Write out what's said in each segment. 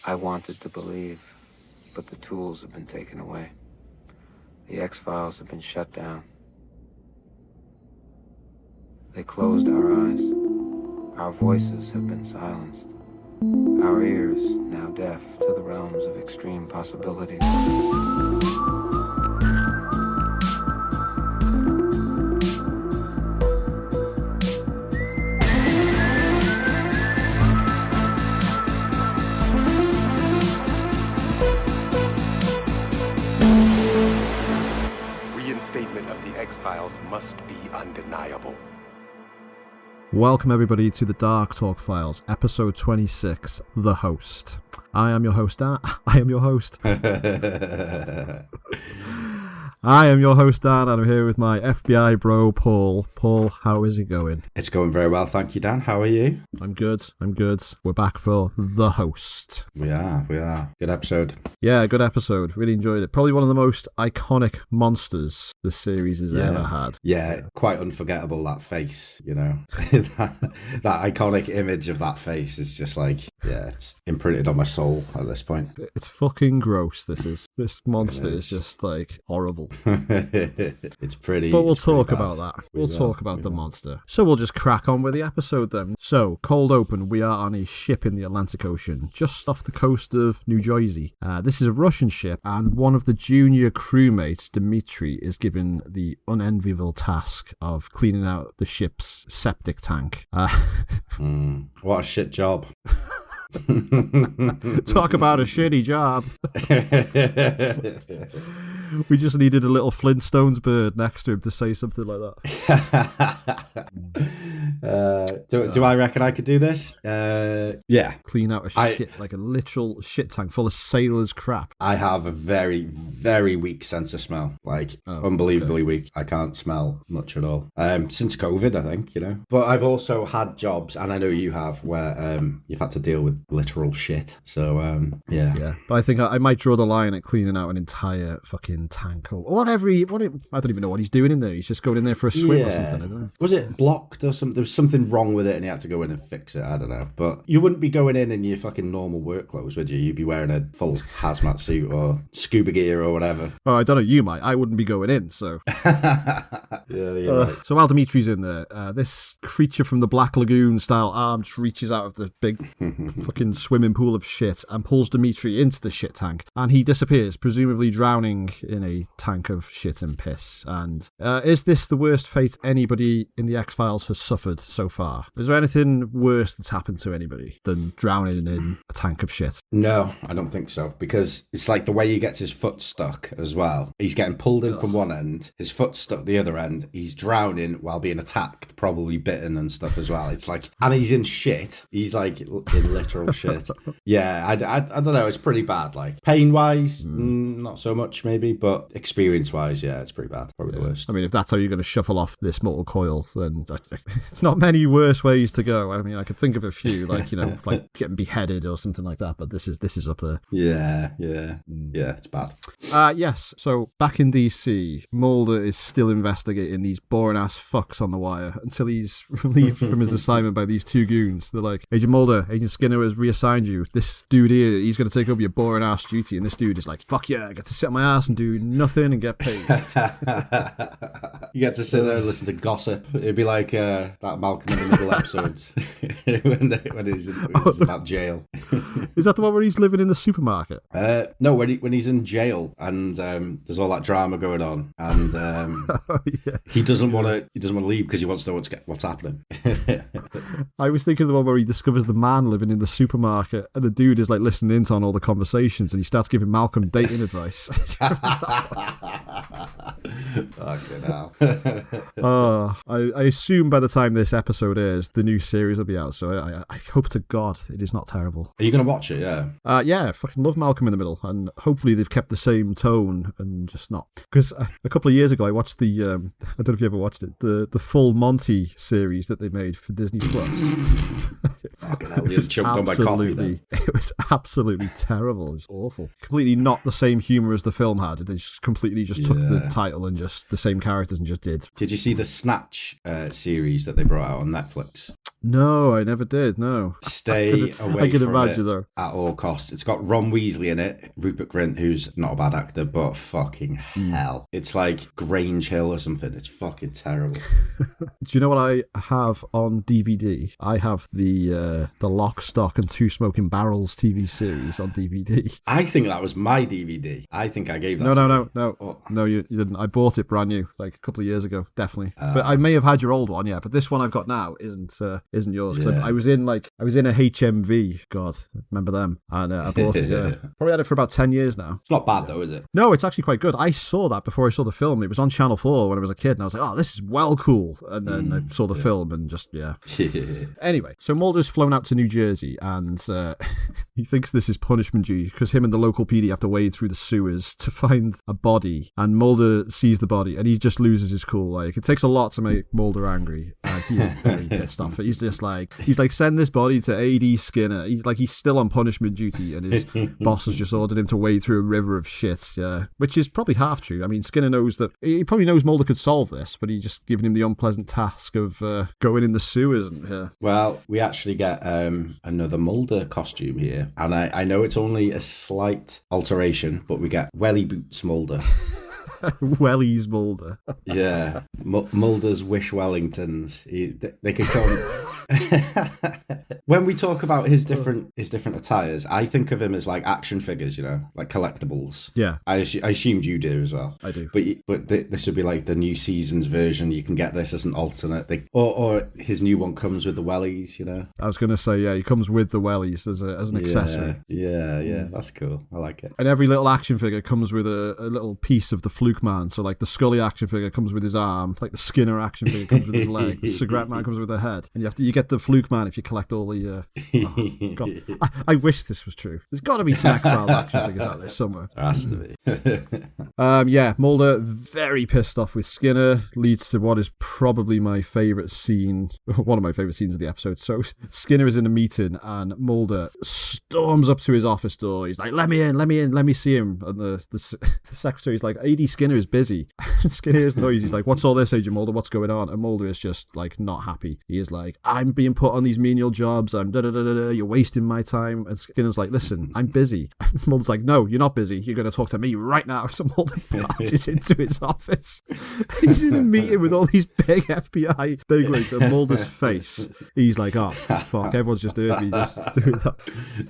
I wanted to believe, but the tools have been taken away. The X-Files have been shut down. They closed our eyes. Our voices have been silenced. Our ears now deaf to the realms of extreme possibilities. Reinstatement of the X-Files must be undeniable. Welcome everybody to the Dark Talk Files, episode 26, The Host. I am your host, Dan. I am your host, Dan, and I'm here with my FBI bro, Paul. Paul, how is it going? It's going very well, thank you, Dan. How are you? I'm good. We're back for The Host. We are. Good episode. Yeah, good episode. Really enjoyed it. Probably one of the most iconic monsters the series has ever had. Yeah, quite unforgettable, that face, you know. that iconic image of that face is just like, yeah, it's imprinted on my soul at this point. It's fucking gross, this monster is just like horrible. It's pretty. But we'll talk bad. about that. We'll talk about the monster. So we'll just crack on with the episode then. So, cold open, we are on a ship in the Atlantic Ocean, just off the coast of New Jersey. This is a Russian ship, and one of the junior crewmates, Dmitri, is given the unenviable task of cleaning out the ship's septic tank. What a shit job. Talk about a shitty job. We just needed a little Flintstones bird next to him to say something like that. Do I reckon I could do this? Yeah. Clean out a shit, like a literal shit tank full of sailors' crap. I have a very, very weak sense of smell. Like, unbelievably weak. I can't smell much at all. Since COVID, I think, you know. But I've also had jobs, and I know you have, where you've had to deal with literal shit. So, yeah. Yeah. But I think I might draw the line at cleaning out an entire fucking tank or whatever. I don't even know what he's doing in there. He's just going in there for a swim or something, isn't it? Was it blocked or something? There was something wrong with it and he had to go in and fix it. I don't know. But you wouldn't be going in your fucking normal work clothes, would you? You'd be wearing a full hazmat suit or scuba gear or whatever. Oh, I don't know. You might. I wouldn't be going in, so. Right. So while Dimitri's in there, this creature from the Black Lagoon style arm just reaches out of the big fucking swimming pool of shit and pulls Dimitri into the shit tank, and he disappears, presumably drowning in a tank of shit and piss. And is this the worst fate anybody in the X-Files has suffered so far? Is there anything worse that's happened to anybody than drowning in a tank of shit? No, I don't think so, because it's like the way he gets his foot stuck as well. He's getting pulled in from one end, his foot's stuck the other end, he's drowning while being attacked, probably bitten and stuff as well. It's like, and he's in shit. He's like in literal shit. Yeah, I don't know, it's pretty bad. Like, pain-wise, not so much maybe, but experience-wise, yeah, it's pretty bad. Probably the worst. I mean, if that's how you're going to shuffle off this mortal coil, then it's not many worse ways to go. I mean, I could think of a few, like, you know, like getting beheaded or something like that, but this is up there. Yeah, it's bad. Yes, so back in DC, Mulder is still investigating these boring-ass fucks on the wire until he's relieved from his assignment by these two goons. They're like, Agent Mulder, Agent Skinner has reassigned you. This dude here, he's going to take over your boring-ass duty, and this dude is like, fuck yeah, I get to sit on my ass and do nothing and get paid. You get to sit there and listen to gossip. It'd be like that Malcolm in the Middle episode when he's in that jail. Is that the one where he's living in the supermarket? No, when he's in jail and there's all that drama going on, and he doesn't want to leave because he wants to know what's happening. I was thinking of the one where he discovers the man living in the supermarket, and the dude is like listening in on all the conversations, and he starts giving Malcolm dating advice. Fucking hell. I assume by the time this episode airs, the new series will be out, so I hope to God it is not terrible. Are you going to watch it? Yeah. Yeah, I fucking love Malcolm in the Middle, and hopefully they've kept the same tone and just not. Because a couple of years ago I watched the, I don't know if you ever watched it, the full Monty series that they made for Disney Plus. Fucking hell, he was choked on by coffee then. It was absolutely terrible. It was awful. Completely not the same humour as the film had. They just completely took the title and just the same characters and just did. Did you see the Snatch series that they brought out on Netflix? No, I never did. No. Stay away I can from imagine it though. at all costs. It's got Ron Weasley in it, Rupert Grint, who's not a bad actor, but fucking hell. It's like Grange Hill or something. It's fucking terrible. Do you know what I have on DVD? I have the Lock, Stock and Two Smoking Barrels TV series on DVD. I think that was my DVD. I think I gave that No, you didn't. I bought it brand new, like a couple of years ago, definitely. But I may have had your old one, yeah. But this one I've got now isn't yours. Yeah. I was in a HMV. God, remember them? And I bought it. Yeah, probably had it for about 10 years now. It's not bad though, is it? No, it's actually quite good. I saw that before I saw the film. It was on Channel 4 when I was a kid, and I was like, oh, this is well cool. And then I saw the film and just, yeah. Anyway, so Mulder's flown out to New Jersey, and he thinks this is punishment due because him and the local PD have to wade through the sewers to find a body, and Mulder sees the body, and he just loses his cool. Like, it takes a lot to make Mulder angry. He's very pissed off. He's like, send this body to A.D. Skinner. He's still on punishment duty, and his boss has just ordered him to wade through a river of shit, which is probably half true. I mean, Skinner he probably knows Mulder could solve this, but he's just given him the unpleasant task of going in the sewers. Well, we actually get another Mulder costume here, and I know it's only a slight alteration, but we get welly boots Mulder. Wellies Mulder. Yeah, Mulder's Wish Wellingtons. They could come. When we talk about his different attires, I think of him as like action figures, like collectibles. Yeah, I assumed you do as well. I do. But this would be like the new season's version. You can get this as an alternate. Or his new one comes with the wellies. I was gonna say, yeah, he comes with the wellies as an accessory. Yeah, that's cool. I like it. And every little action figure comes with a little piece of the Fluke Man. So like the Scully action figure comes with his arm, like the Skinner action figure comes with his leg, the Cigarette Man comes with the head, and you get the Fluke Man if you collect all the. God. I wish this was true. There's got to be some X-Files action figures out there somewhere. There has to be. Yeah, Mulder very pissed off with Skinner, leads to what is probably my favourite scene, one of my favourite scenes of the episode. So Skinner is in a meeting and Mulder storms up to his office door. He's like, let me in, let me see him. And the secretary's like, A.D. Skinner is busy. Skinner hears noise. He's like, what's all this, Agent Mulder? What's going on? And Mulder is just like not happy. He is like, I'm being put on these menial jobs. I'm you're wasting my time. And Skinner's like, listen, I'm busy. Mulder's like, no, you're not busy. You're going to talk to me right now. So Mulder marches into his office. He's in a meeting with all these big FBI bigwigs, and Mulder's face, he's like, oh, fuck, everyone's just heard me just doing that.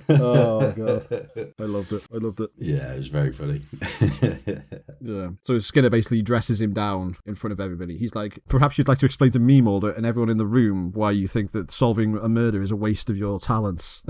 Oh, God. I loved it. Yeah, it was very funny. Yeah. So Skinner basically dresses him down in front of everybody. He's like, perhaps you'd like to explain to me, Mulder, and everyone in the room why you think that solving a murder is a waste of your talents.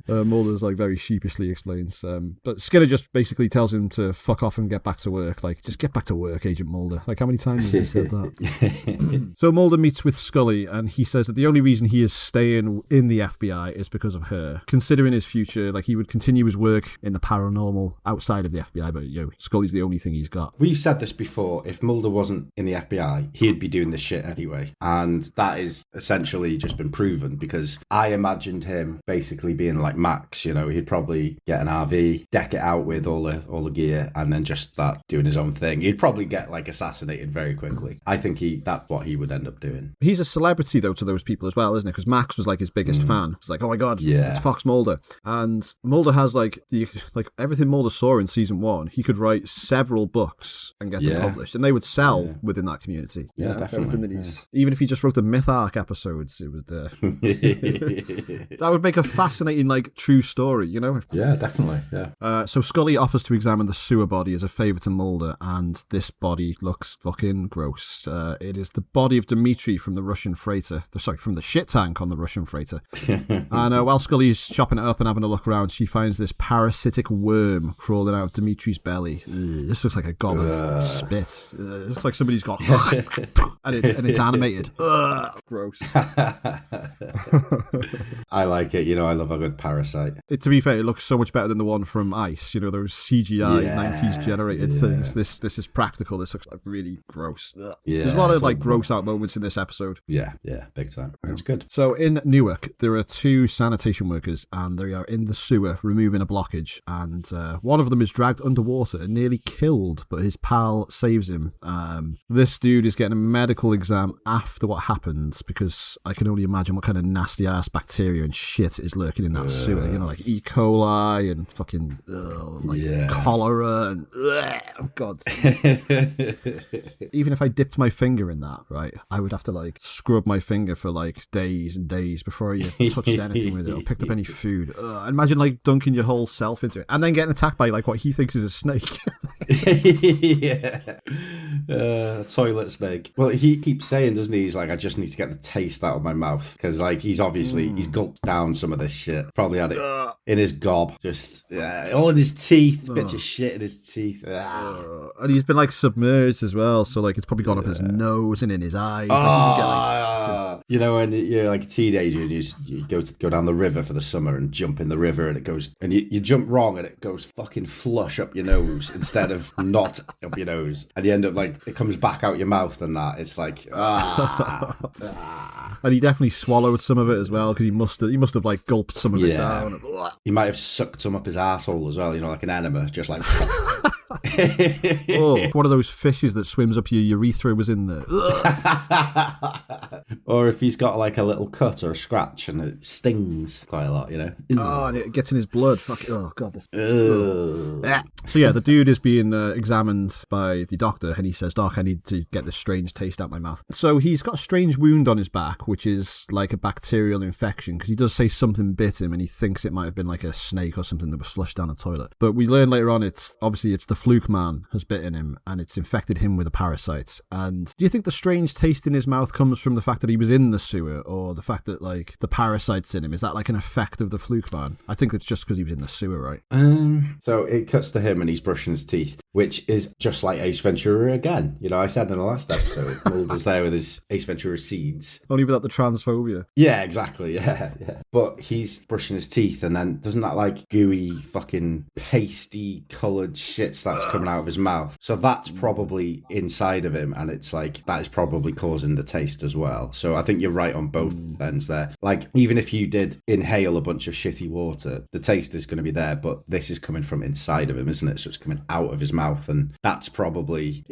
Mulder's like very sheepishly explains. But Skinner just basically tells him to fuck off and get back to work. Like, just get back to work, Agent Mulder. Like, how many times has he said that? So Mulder meets with Scully, and he says that the only reason he is staying in the FBI is because of her. Considering his future, like, he would continue his work in the paranormal outside of the FBI, but Scully's the only thing he's got. We've said this before. If Mulder wasn't in the FBI, he'd be doing this shit anyway, and that is essentially just been proven, because I imagined him basically being like Max. He'd probably get an RV, deck it out with all the gear, and then just start doing his own thing. He'd probably get like assassinated very quickly. I think that's what he would end up doing. He's a celebrity though to those people as well, isn't it? Because Max was like his biggest fan. It's like, oh my god, yeah, it's Fox Mulder. And Mulder has like everything Mulder saw in season 1. He could write several books and get them published, and they would sell within that community. Yeah, definitely. Even if he just wrote the Myth Arc episodes, it would that would make a fascinating true story. Yeah, definitely. Yeah. So Scully offers to examine the sewer body as a favour to Mulder, and this body looks fucking gross. It is the body of Dmitri from the Russian freighter. From the shit tank on the Russian freighter. And while Scully's chopping it up and having a look around, she finds this parasitic worm crawling out of Dimitri's belly. This looks like a gob of spit. It looks like somebody's got and it's animated. Gross. I like it. I love a good parasite. To be fair, it looks so much better than the one from Ice. Those CGI 90s generated things. This is practical. This looks really gross. Yeah, there's a lot of gross out moments in this episode. Yeah, big time. It's good. So in Newark, there are 2 sanitation workers, and they are in the sewer removing a blockage, and one of them is dragged underwater and nearly killed, but his pal saves him. This dude is getting a medical exam after after what happened, because I can only imagine what kind of nasty ass bacteria and shit is lurking in that sewer. You know, like E. coli and fucking cholera and oh god. Even if I dipped my finger in that, right, I would have to like scrub my finger for like days and days before you touched anything with it or picked up any food. Imagine like dunking your whole self into it and then getting attacked by like what he thinks is a snake. Yeah. Toilet snake. Well, he keeps saying, doesn't he? He's like, I just need to get the taste out of my mouth, because like he's gulped down some of this shit. Probably had it in his gob, just all in his teeth, bits of shit in his teeth. And he's been like submerged as well, so like it's probably gone up his nose and in his eyes. You know, when you're like a teenager and you go down the river for the summer and jump in the river and it goes, and you jump wrong and it goes fucking flush up your nose instead of not up your nose, and you end up like it comes back out your mouth and that. It's like And he definitely swallowed some of it as well, because he must have like gulped some of it down. He might have sucked some up his asshole as well, you know, like an enema, just like one of those fishes that swims up your urethra was in there. Or if he's got like a little cut or a scratch and it stings quite a lot, you know. And it gets in his blood. Fuck it. Oh god. So yeah, the dude is being examined by the doctor, and he says, "Doc, I need to get this strange taste out my mouth." So he's got a strange wound on his back, which is like a bacterial infection, because he does say something bit him, and he thinks it might have been like a snake or something that was flushed down the toilet. But we learn later on it's the fluke man has bitten him, and it's infected him with a parasite. And do you think the strange taste in his mouth comes from the fact that he was in the sewer, or the fact that like the parasite's in him? Is that like an effect of the fluke man? I think it's just because he was in the sewer, right? So it cuts to him and he's brushing his teeth, which is just like Ace Ventura again. You know, I said in the last episode, Mulder's there with his Ace Ventura seeds. Only without the transphobia. Yeah, exactly. Yeah. But he's brushing his teeth, and then doesn't that like gooey fucking pasty coloured shit starts coming out of his mouth? So that's probably inside of him, and it's like that is probably causing the taste as well. So I think you're right on both ends there. Like, even if you did inhale a bunch of shitty water, the taste is going to be there, but this is coming from inside of him, isn't it? So it's coming out of his mouth, and that's probably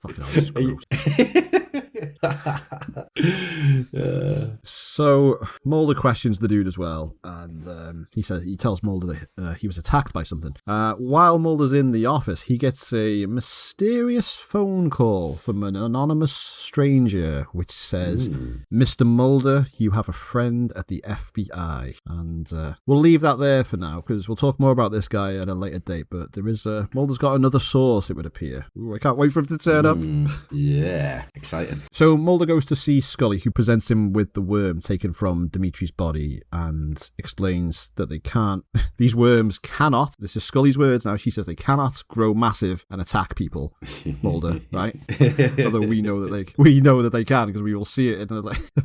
Fucking hell, this is gross. So Mulder questions the dude as well, and he tells Mulder that he was attacked by something. While Mulder's in the office, he gets a mysterious phone call from an anonymous stranger, which says, "Mr. Mulder, you have a friend at the FBI." And we'll leave that there for now, because we'll talk more about this guy at a later date. But there is Mulder's got another source, it would appear. Ooh, I can't wait for him to turn up. Yeah, exciting. So Mulder goes to see Scully, who presents him with the worm taken from Dimitri's body, and explains that these worms cannot, this is Scully's words now, she says they cannot grow massive and attack people, Mulder, right? Although we know that they can, because we will see it in a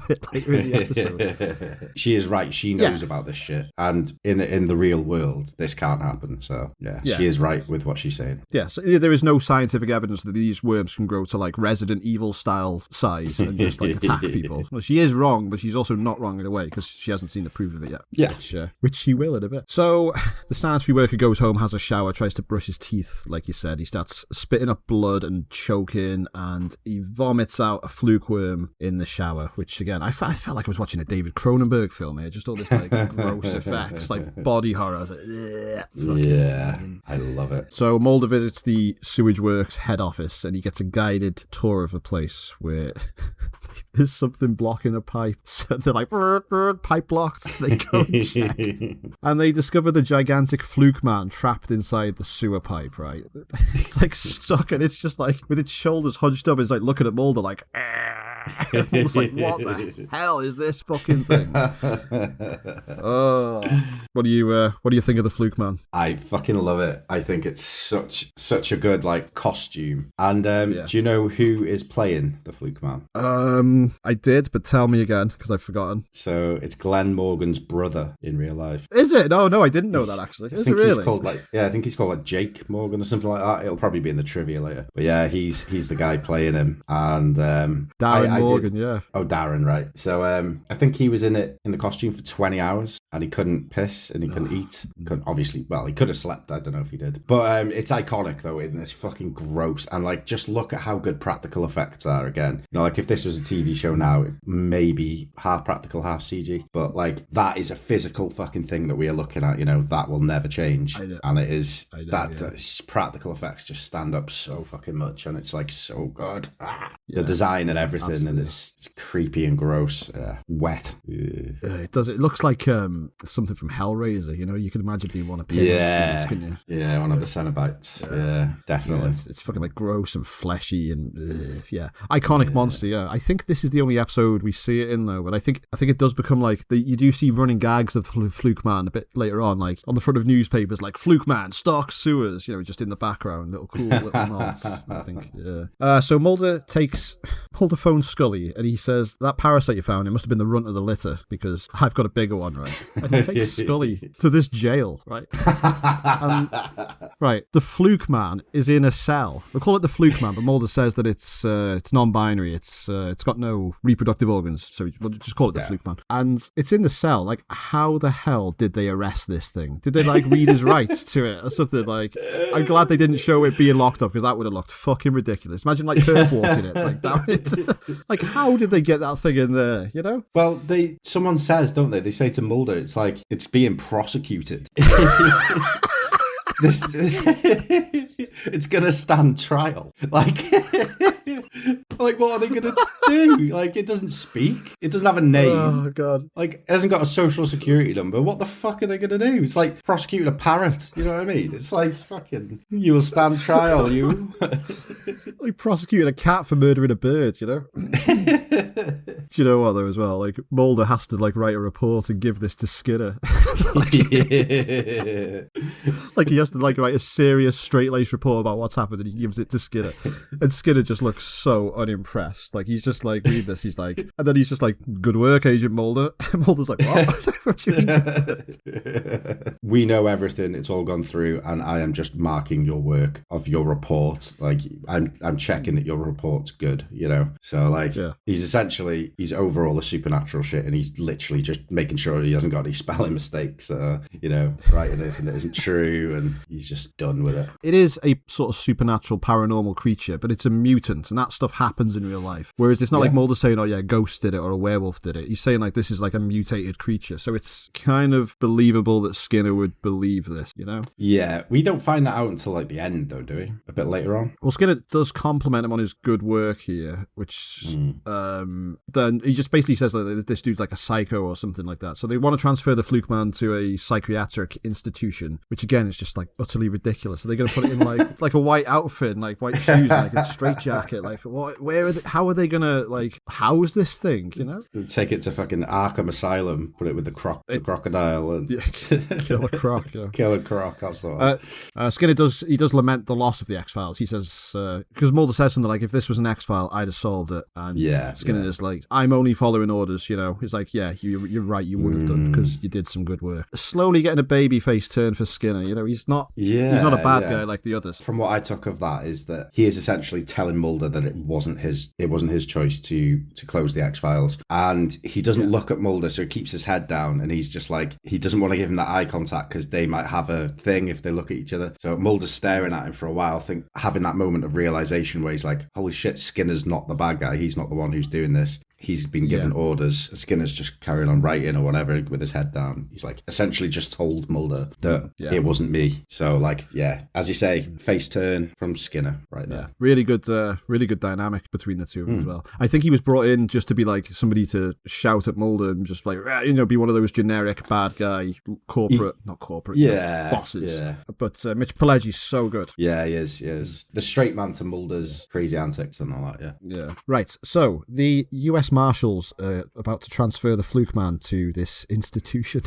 bit later in the episode. She is right, she knows about this shit, and in the real world this can't happen. So yeah, she is right with what she's saying. Yeah, so there is no scientific evidence that these worms can grow to like Resident Evil style size and just like attack people. Well, she is wrong, but she's also not wrong in a way, because she hasn't seen the proof of it yet. Yeah, which she will in a bit. So the sanitary worker goes home, has a shower, tries to brush his teeth, like you said. He starts spitting up blood and choking, and he vomits out a fluke worm in the shower, which again, I felt like I was watching a David Cronenberg film here. Just all this like gross effects, like body horror. I was like, yeah, I love it. So Mulder visits the sewage works head office, and he gets a guided tour of a place where there's something blocking a pipe. So they're like, pipe blocked. They go and check. And they discover the gigantic fluke man trapped inside the sewer pipe, right? It's like stuck, and it's just like, with its shoulders hunched up, it's like looking at Mulder like, it's like, what the hell is this fucking thing? What do you think of the fluke man? I fucking love it. I think it's such a good like costume. And do you know who is playing the fluke man? I did, but tell me again, because I've forgotten. So it's Glenn Morgan's brother in real life. Is it? No, I didn't know that actually. Is it really? I think he's called like Jake Morgan or something like that. It'll probably be in the trivia later. But yeah, he's the guy playing him. And Darren Morgan, yeah. Oh, Darren, right. So I think he was in the costume for 20 hours. and he couldn't piss and he couldn't eat. Obviously, well, he could have slept. I don't know if he did. But it's iconic, though, and it's fucking gross. And, like, just look at how good practical effects are again. You know, like, if this was a TV show now, maybe half practical, half CG. But, like, that is a physical fucking thing that we are looking at, you know, that will never change. And it is, that practical effects just stand up so fucking much, and it's, like, so good. The design and everything, absolutely. And it's creepy and gross. Wet. It does. It looks like something from Hellraiser, you know? You can imagine being one of Pinhead's, couldn't you? Yeah, one of the Cenobites. Yeah, definitely. Yeah, it's fucking, like, gross and fleshy and, iconic monster, yeah. I think this is the only episode we see it in, though, but I think it does become, like, you do see running gags of Fluke Man a bit later on, like, on the front of newspapers, like, Fluke Man stalks sewers, you know, just in the background, little nods, I think, yeah. So Mulder phones Scully, and he says, that parasite you found, it must have been the runt of the litter, because I've got a bigger one, right? And he takes Scully to this jail, right? Right, the Fluke Man is in a cell. They call it the Fluke Man, but Mulder says that it's non-binary. It's got no reproductive organs, so we'll just call it the Fluke Man. And it's in the cell. Like, how the hell did they arrest this thing? Did they, like, read his rights to it or something? Like, I'm glad they didn't show it being locked up, because that would have looked fucking ridiculous. Imagine, like, Herb walking it, like, down it. Like, how did they get that thing in there, you know? Well, someone says, don't they? They say to Mulder, it's like, it's being prosecuted. It's gonna stand trial. Like, like, what are they gonna do? Like, it doesn't speak. It doesn't have a name. Oh god. Like, it hasn't got a social security number. What the fuck are they gonna do? It's like prosecuting a parrot. You know what I mean? It's like, fucking, you will stand trial. You like prosecuting a cat for murdering a bird. You know. Do you know what though? As well, like, Mulder has to, like, write a report and give this to Skinner. Like, he has to, like, write a serious straight-laced report about what's happened, and he gives it to Skinner, and Skinner just looks so unimpressed. Like, he's just like, read this, he's like, and then he's just like, good work, Agent Mulder. And Mulder's like, what? What do you mean? We know everything, it's all gone through, and I am just marking your work of your report. Like, I'm checking that your report's good, you know? So, like, he's over all the supernatural shit, and he's literally just making sure he hasn't got any spelling mistakes, you know, writing anything that isn't true, and he's just done with it. It is a sort of supernatural paranormal creature, but it's a mutant, and that stuff happens in real life. Whereas it's not like Mulder saying, oh yeah, a ghost did it or a werewolf did it. He's saying, like, this is like a mutated creature. So it's kind of believable that Skinner would believe this, you know? Yeah, we don't find that out until, like, the end, though, do we? A bit later on. Well, Skinner does compliment him on his good work here, which then he just basically says that this dude's like a psycho or something like that. So they want to transfer the Fluke Man to a psychiatric institution, which again is just, like, utterly ridiculous. So they're going to put it in like a white outfit and, like, white shoes and, like, a straitjacket. Like, what? Where are they? How are they going to, like, house this thing? You know, take it to fucking Arkham Asylum, put it with the crocodile, and kill a croc. Yeah. Kill a croc. That's the one. Skinner does lament the loss of the X-Files. He says because Mulder says something like, if this was an X-File, I'd have solved it. And Skinner is like, I'm only following orders. You know, he's like, yeah, you're right, you would have done, because you did some good work. Slowly getting a baby face turn for Skinner. You know, he's not a bad guy like the others. From what I took of that is that he is essentially telling Mulder that it wasn't his choice to close the X-Files, and he doesn't look at Mulder, so he keeps his head down, and he's just like, he doesn't want to give him that eye contact because they might have a thing if they look at each other. So Mulder's staring at him for a while, having that moment of realization where he's like, holy shit, Skinner's not the bad guy, he's not the one who's doing this. He's been given orders. Skinner's just carrying on writing or whatever with his head down. He's like essentially just told Mulder that it wasn't me. So, like, as you say, face turn from Skinner right there. Really good dynamic between the two of them as well. I think he was brought in just to be like somebody to shout at Mulder and just like, you know, be one of those generic bad guy bosses. Yeah. But Mitch Pileggi's so good. Yeah, he is. The straight man to Mulder's crazy antics and all that. Yeah. Right. So the U.S. Marshals about to transfer the Fluke Man to this institution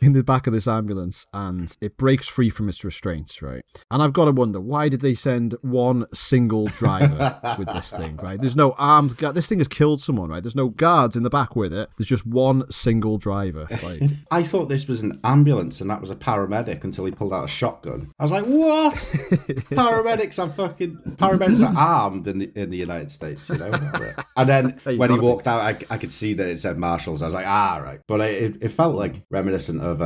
in the back of this ambulance, and it breaks free from its restraints, right? And I've got to wonder, why did they send one single driver with this thing, right? There's no armed guard. This thing has killed someone, right? There's no guards in the back with it. There's just one single driver. Like, I thought this was an ambulance and that was a paramedic until he pulled out a shotgun. I was like, what? Paramedics are armed in the United States, you know? And then Hey, when he gotta be. walked out, I could see that it said Marshalls. I was like, right. But it felt like reminiscent of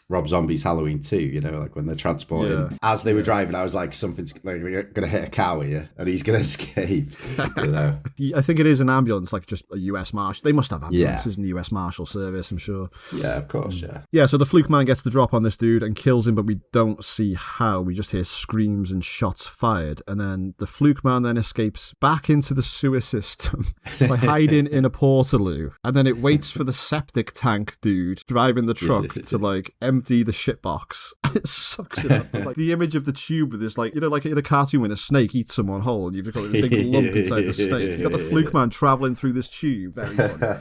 Rob Zombie's Halloween 2, you know, like when they're transporting. Yeah. As they were driving, I was like, something's like they're gonna hit a cow here, and he's gonna escape. You know. I think it is an ambulance, like just a US Marshal. They must have ambulances in the US Marshal Service, I'm sure. Yeah, of course, yeah. Yeah, so the Fluke Man gets the drop on this dude and kills him, but we don't see how. We just hear screams and shots fired. And then the Fluke Man then escapes back into the sewer system by hiding in a portaloo. And then it waits for the septic tank dude driving the truck to, like, empty the shitbox. It sucks it up. Like, the image of the tube with this, like, you know, like in a cartoon when a snake eats someone whole and you've got a big lump inside the snake. You've got the Fluke Man travelling through this tube. Very funny.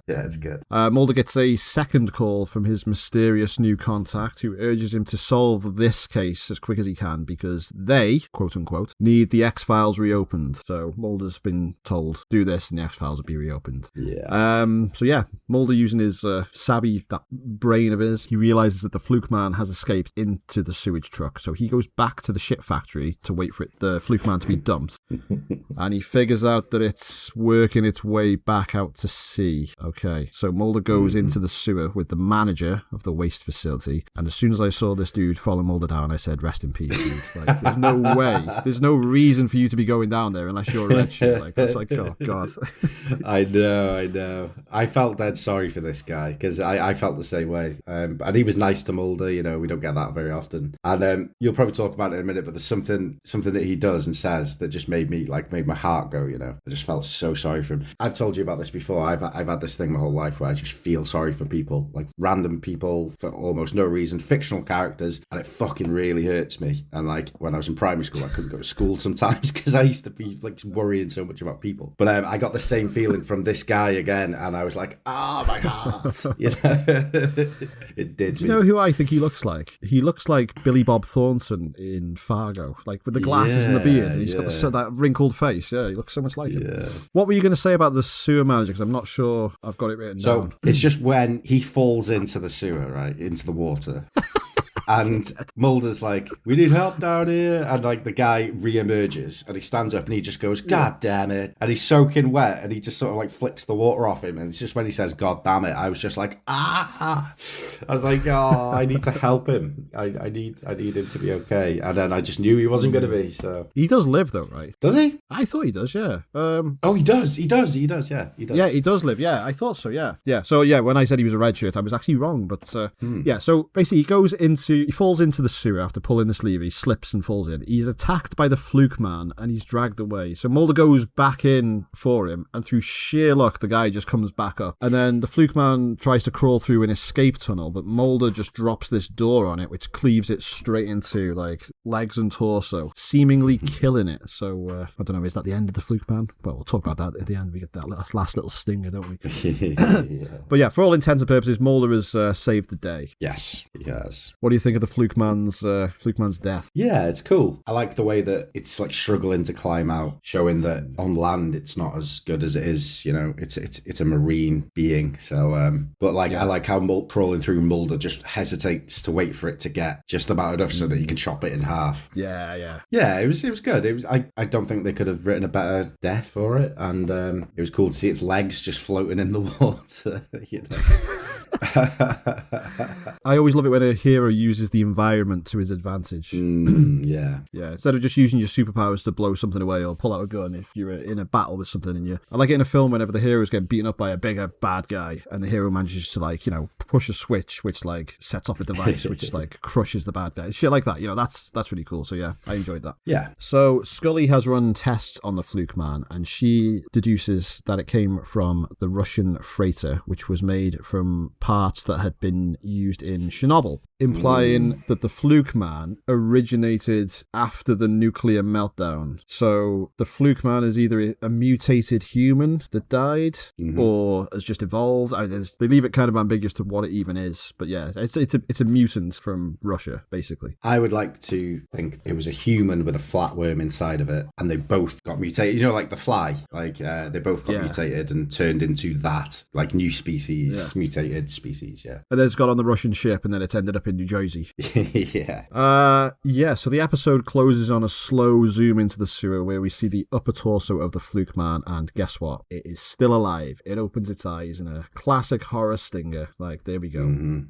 Yeah, it's good. Mulder gets a second call from his mysterious new contact who urges him to solve this case as quick as he can because they, quote unquote, need the X-Files reopened. So Mulder's been told, do this and the X-Files will be reopened. Yeah. So yeah, Mulder using his savvy, that brain of his, he realises that the Fluke Man has escaped into the sewage truck. So he goes back to the shit factory to wait for the Fluke Man to be dumped. And he figures out that it's working its way back out to sea. Okay, so Mulder goes into the sewer with the manager of the waste facility, and as soon as I saw this dude follow Mulder down, I said, rest in peace, dude. Like, there's no way, there's no reason for you to be going down there unless you're a red shit. Like, that's like, oh god. I know. I felt dead sorry for this guy because I felt the same way. And he was nice to Mulder, you know, we don't get that very often. And you'll probably talk about it in a minute, but there's something that he does and says that just made my heart go, you know. I just felt so sorry for him. I've told you about this before. I've had this thing my whole life where I just feel sorry for people, like random people for almost no reason, fictional characters, and it fucking really hurts me. And like when I was in primary school, I couldn't go to school sometimes because I used to be like worrying so much about people. But I got the same feeling from this guy again, and I was like, my heart. You know? It did. Do you know who I think he looks like? He looks like Billy Bob Thornton in Fargo, like with the glasses and the beard, and he's got that wrinkled face. Yeah, he looks so much like him. What were you going to say about the sewer manager? Because I'm not sure I've got it written down. So it's just when he falls into the sewer, right, into the water. And Mulder's like, we need help down here. And like the guy re-emerges and he stands up and he just goes, God damn it. And he's soaking wet and he just sort of like flicks the water off him. And it's just when he says, God damn it, I was just like, I was like, oh, I need to help him. I need him to be okay. And then I just knew he wasn't going to be. So he does live though, right? Does he? I thought he does, yeah. Oh, he does. Yeah, he does. Yeah, he does live. Yeah, I thought so. Yeah. So yeah, when I said he was a red shirt, I was actually wrong. But yeah, so basically he falls into the sewer after pulling this lever. He slips and falls in. He's attacked by the Fluke Man and he's dragged away. So Mulder goes back in for him, and through sheer luck, the guy just comes back up. And then the Fluke Man tries to crawl through an escape tunnel, but Mulder just drops this door on it, which cleaves it straight into like legs and torso, seemingly killing it. So I don't know, is that the end of the Fluke Man? Well, we'll talk about that at the end. We get that last little stinger, don't we? But yeah, for all intents and purposes, Mulder has saved the day. Yes, he has. What do you think of the Fluke Man's death? Yeah, it's cool. I like the way that it's like struggling to climb out, showing that on land it's not as good as it is. You know, it's a marine being. So, but like I like how crawling through Mulder just hesitates to wait for it to get just about enough so that you can chop it in half. Yeah. It was good. I don't think they could have written a better death for it, and it was cool to see its legs just floating in the water. You know. I always love it when a hero uses the environment to his advantage. Yeah. Instead of just using your superpowers to blow something away or pull out a gun if you're in a battle with something, and I like it in a film whenever the hero's getting beaten up by a bigger bad guy and the hero manages to like, push a switch which like sets off a device which like crushes the bad guy. Shit like that. That's really cool. So yeah, I enjoyed that. Yeah. So Scully has run tests on the Fluke Man and she deduces that it came from the Russian freighter, which was made from parts that had been used in Chernobyl, implying that the Fluke Man originated after the nuclear meltdown. So the Fluke Man is either a mutated human that died or has just evolved. They leave it kind of ambiguous to what it even is, but yeah, it's a mutant from Russia, basically. I would like to think it was a human with a flatworm inside of it, and they both got mutated. Like the fly, like they both got mutated and turned into that, like new species, mutated species. Yeah, and then it's got on the Russian ship, and then it's ended up up in New Jersey. Yeah. Yeah, so the episode closes on a slow zoom into the sewer where we see the upper torso of the Fluke Man, and guess what? It is still alive. It opens its eyes in a classic horror stinger. Like, there we go.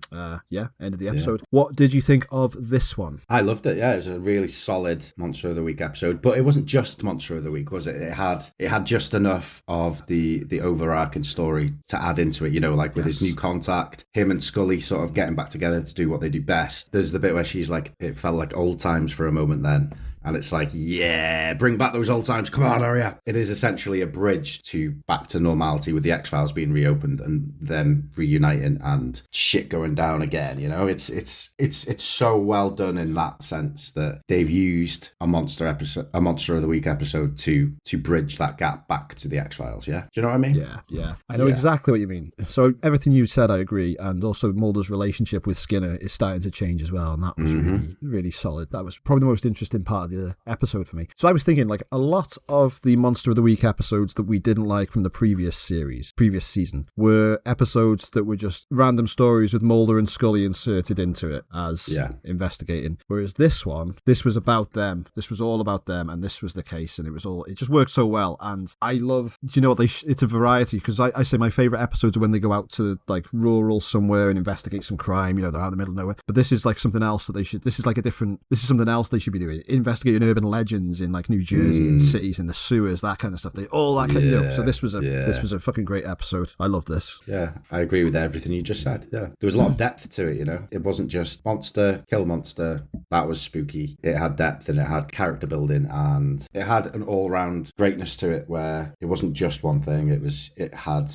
Yeah, end of the episode. What did you think of this one? I loved it. Yeah, it was a really solid Monster of the Week episode, but it wasn't just Monster of the Week, was it? It had just enough of the overarching story to add into it, you know, like with his new contact, him and Scully sort of getting back together to do what they do best. There's the bit where she's like, it felt like old times for a moment then. And it's like, yeah, bring back those old times. Come on, hurry up. It is essentially a bridge to back to normality with the X-Files being reopened and them reuniting and shit going down again. You know, it's so well done in that sense that they've used a Monster of the Week episode to bridge that gap back to the X-Files. Yeah. Do you know what I mean? Yeah. I know exactly what you mean. So everything you said, I agree. And also Mulder's relationship with Skinner is starting to change as well. And that was really, really solid. That was probably the most interesting part of the episode for me. So I was thinking, like, a lot of the Monster of the Week episodes that we didn't like from the previous season, were episodes that were just random stories with Mulder and Scully inserted into it as investigating. Whereas this was about them. This was all about them, and this was the case, and it just worked so well. And I love, do you know what, it's a variety, because I say my favourite episodes are when they go out to, like, rural somewhere and investigate some crime, you know, they're out in the middle of nowhere. But this is like something else that this is something else they should be doing. Investigating urban legends in, like, New Jersey and cities in the sewers, that kind of stuff. You know, so this was a fucking great episode. I love this. Yeah, I agree with everything you just said. Yeah, there was a lot of depth to it, you know. It wasn't just monster, kill monster. That was spooky. It had depth and it had character building and it had an all-round greatness to it where it wasn't just one thing. It had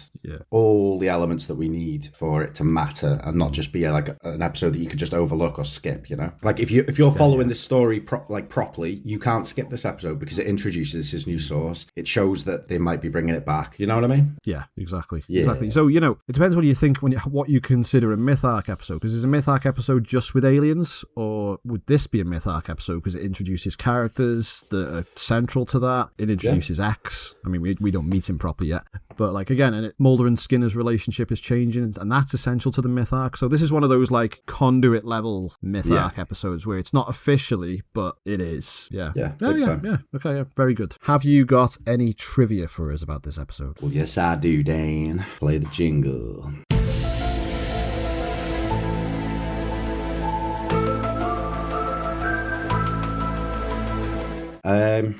all the elements that we need for it to matter and not just be like an episode that you could just overlook or skip, you know. Like if you're following this story properly, you can't skip this episode because it introduces his new source. It shows that they might be bringing it back. You know what I mean? Yeah, exactly. So, you know, it depends what you think what you consider a myth arc episode. Because is a myth arc episode just with aliens, or would this be a myth arc episode because it introduces characters that are central to that? It introduces X. I mean, we don't meet him properly yet, but, like, again, Mulder and Skinner's relationship is changing, and that's essential to the myth arc. So this is one of those, like, conduit level myth arc episodes where it's not officially, but it is. Yeah. Okay, yeah, very good. Have you got any trivia for us about this episode? Well, yes, I do, Dan. Play the jingle.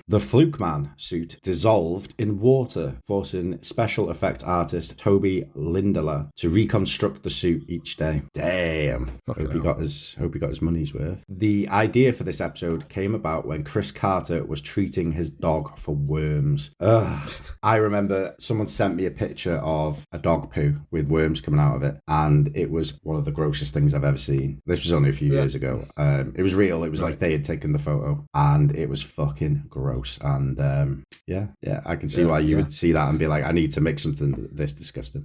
The Fluke Man suit dissolved in water, forcing special effects artist Toby Lindeler to reconstruct the suit each day. Damn. Hope he got his money's worth. The idea for this episode came about when Chris Carter was treating his dog for worms. I remember someone sent me a picture of a dog poo with worms coming out of it, and it was one of the grossest things I've ever seen. This was only a few years ago. It was real. It was like they had taken the photo, and it was fucking gross. And I can see why you would see that and be like, I need to make something this disgusting.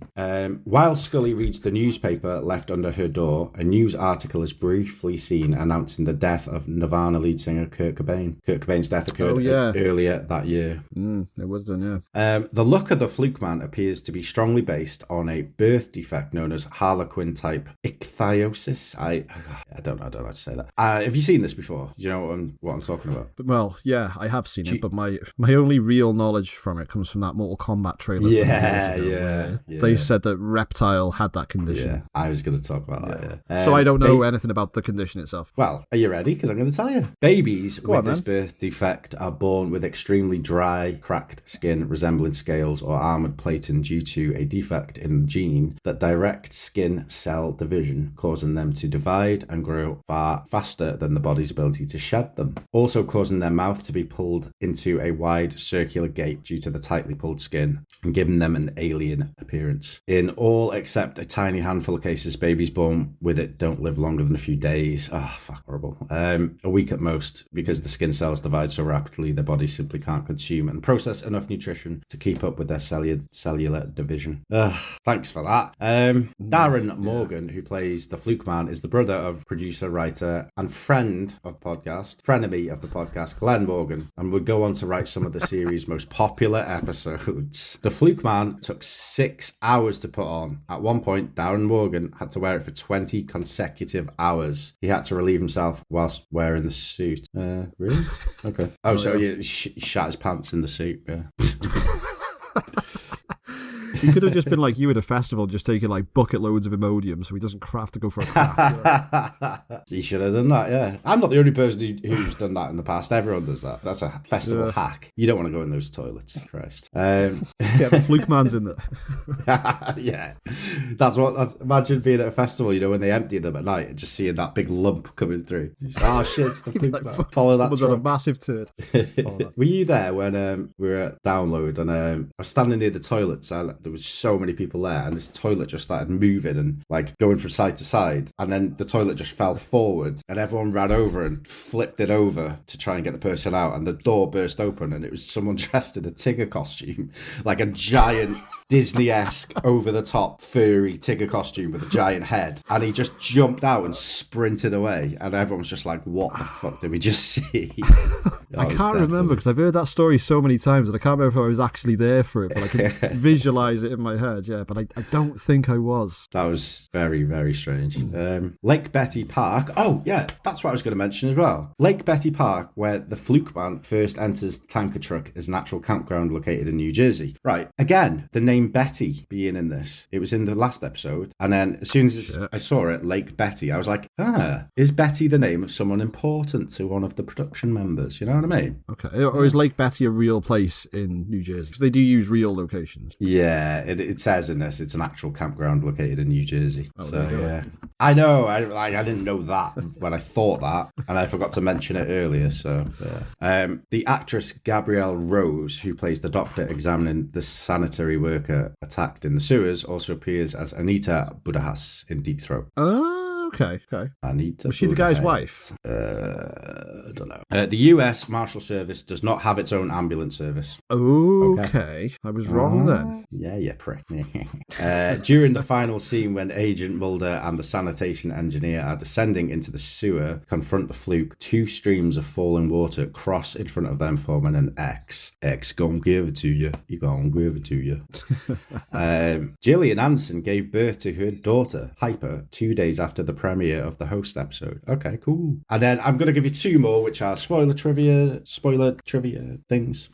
While Scully reads the newspaper left under her door, a news article is briefly seen announcing the death of Nirvana lead singer Kurt Cobain. Kurt Cobain's death occurred earlier that year. It was done, yeah. The look of the Fluke Man appears to be strongly based on a birth defect known as Harlequin type ichthyosis. I don't know how to say that. Have you seen this before? Do you know what I'm talking about? Well, yeah, I have seen it, but my only real knowledge from it comes from that Mortal Kombat trailer. They said that Reptile had that condition. Yeah, I was going to talk about that. Yeah. So I don't know anything about the condition itself. Well, are you ready? Because I'm going to tell you. Babies with this birth defect are born with extremely dry, cracked skin resembling scales or armored plating due to a defect in the gene that directs skin cell division, causing them to divide and grow far faster than the body's ability to shed them, also causing their mouth to be pulled into a wide circular gape due to the tightly pulled skin and giving them an alien appearance. In all except a tiny handful of cases, babies born with it don't live longer than a few days. Horrible. A week at most, because the skin cells divide so rapidly their bodies simply can't consume and process enough nutrition to keep up with their cellular division. Thanks for that. Darren Morgan, who plays the Fluke Man, is the brother of producer, writer, and frenemy of the podcast, Glenn Morgan, and would go on to write some of the series' most popular episodes. The Fluke Man took 6 hours to put on. At one point, Darren Morgan had to wear it for 20 consecutive hours. He had to relieve himself whilst wearing the suit. Really? Okay. Oh, so he shat his pants in the suit, yeah. He could have just been like you at a festival, just taking like bucket loads of Imodium so he doesn't have to go for a crap. He should have done that, yeah. I'm not the only person who's done that in the past. Everyone does that. That's a festival hack. You don't want to go in those toilets, Christ. Yeah, the Fluke Man's in there. Yeah. Imagine being at a festival, when they empty them at night and just seeing that big lump coming through. Oh, shit, it's the Fluke Man. Follow that. Someone's got a massive turd. Were you there when we were at Download and I was standing near the toilets? There was so many people there, and this toilet just started moving and like going from side to side, and then the toilet just fell forward, and everyone ran over and flipped it over to try and get the person out, and the door burst open, and it was someone dressed in a Tigger costume, like a giant Disney-esque, over-the-top, furry Tigger costume with a giant head, and he just jumped out and sprinted away, and everyone was just like, what the fuck did we just see? I can't remember, because I've heard that story so many times, and I can't remember if I was actually there for it, but I can visualise it in my head, yeah, but I don't think I was. That was very, very strange. Lake Betty Park. Oh, yeah, that's what I was going to mention as well. Lake Betty Park, where the Fluke Man first enters the tanker truck, is a natural campground located in New Jersey. Right, again, the name Betty being in this. It was in the last episode, and then as soon as I saw it, Lake Betty, I was like, is Betty the name of someone important to one of the production members? You know what I mean? Okay, or is Lake Betty a real place in New Jersey? Because they do use real locations. Yeah, it says in this, it's an actual campground located in New Jersey. Yeah. I know, I didn't know that when I thought that, and I forgot to mention it earlier, so yeah. The actress Gabrielle Rose, who plays the doctor examining the sanitary worker attacked in the sewers, also appears as Anita Budahas in Deep Throat. Okay. Anita Was she the guy's wife? I don't know. The US Marshal Service does not have its own ambulance service. Okay. I was wrong then. Yeah, prick. During the final scene when Agent Mulder and the sanitation engineer are descending into the sewer, confront the Fluke, 2 streams of falling water cross in front of them, forming an X. X gonna give it to you. He gonna give it to you. Gillian Anderson gave birth to her daughter, Hyper, 2 days after the premiere of the Host episode. Okay, cool. And then I'm going to give you 2 more, which are spoiler trivia things.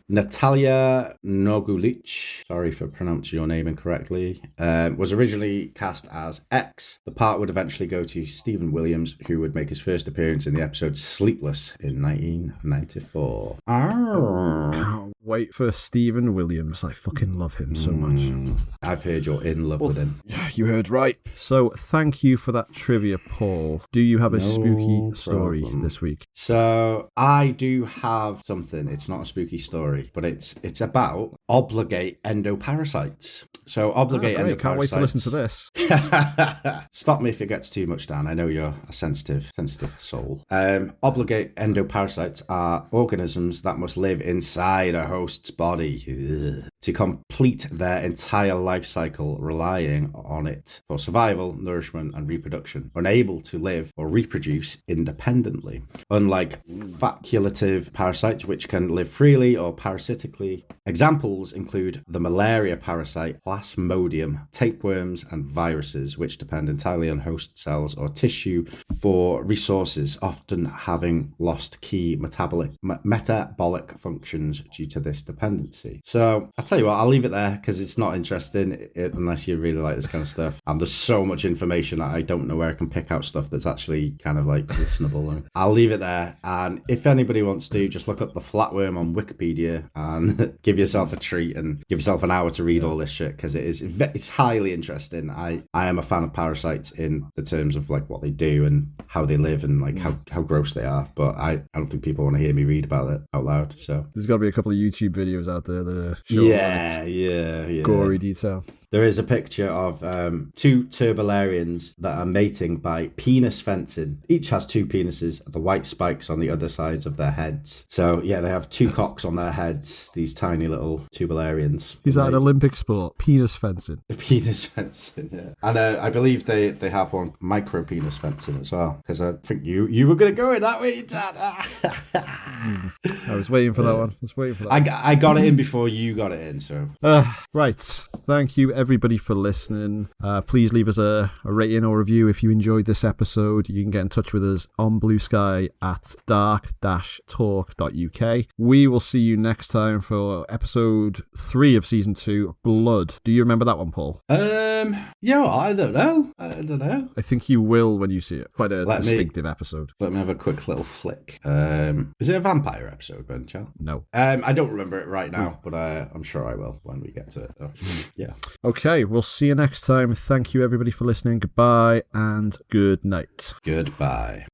Natalia Nogulich, sorry for pronouncing your name incorrectly, was originally cast as X. The part would eventually go to Stephen Williams, who would make his first appearance in the episode Sleepless in 1994. Can't wait for Stephen Williams. I fucking love him so much. I've heard you're in love with him. Yeah, you heard right. So thank you for that trivia, Paul. Do you have a spooky story this week? So I do have something. It's not a spooky story, but it's about obligate endoparasites. So obligate endoparasites. Can't wait to listen to this. Stop me if it gets too much, Dan. I know you're a sensitive soul. Obligate endoparasites are organisms that must live inside a host's body to complete their entire life cycle, relying on it for survival, nourishment, and reproduction, unable to live or reproduce independently. Unlike facultative parasites, which can live freely or parasitically, examples include the malaria parasite, Plasmodium, tapeworms, and viruses, which depend entirely on host cells or tissue for resources, often having lost key metabolic functions due to this dependency. So I'll tell you what, I'll leave it there because it's not interesting unless you really like this kind of stuff. And there's so much information that I don't know where I can pick out stuff that's actually kind of like listenable. I'll leave it there. And if anybody wants to, just look up the flatworm on Wikipedia and give yourself a treat and give yourself an hour to read all this shit, because it's highly interesting. I am a fan of parasites in the terms of like what they do and how they live and like how gross they are. But I don't think people want to hear me read about it out loud. So there's got to be a couple of YouTube videos out there that are showing yeah. gory detail. There is a picture of two Turbolarians that are mating by penis fencing. Each has two penises, the white spikes on the other sides of their heads. So, yeah, they have two cocks on their heads, these tiny little Turbolarians. Is that an Olympic sport? Penis fencing? Penis fencing, yeah. And I believe they have one micro penis fencing as well, because I think you were going to go in that way, Dad. I was waiting for that one. I got it in before you got it in, so. Right. Thank you, everybody, for listening. Please leave us a rating or review if you enjoyed this episode. You can get in touch with us on Blue Sky at dark-talk.uk. We will see you next time for episode 3 of season 2, Blood. Do you remember that one, Paul? Yeah, I don't know. I think you will when you see it. Quite a distinctive episode. Let me have a quick little flick. Is it a vampire episode, Ben Chow? No. I don't remember it right now, but I'm sure I will when we get to it. So, yeah. Okay, we'll see you next time. Thank you, everybody, for listening. Goodbye and good night. Goodbye.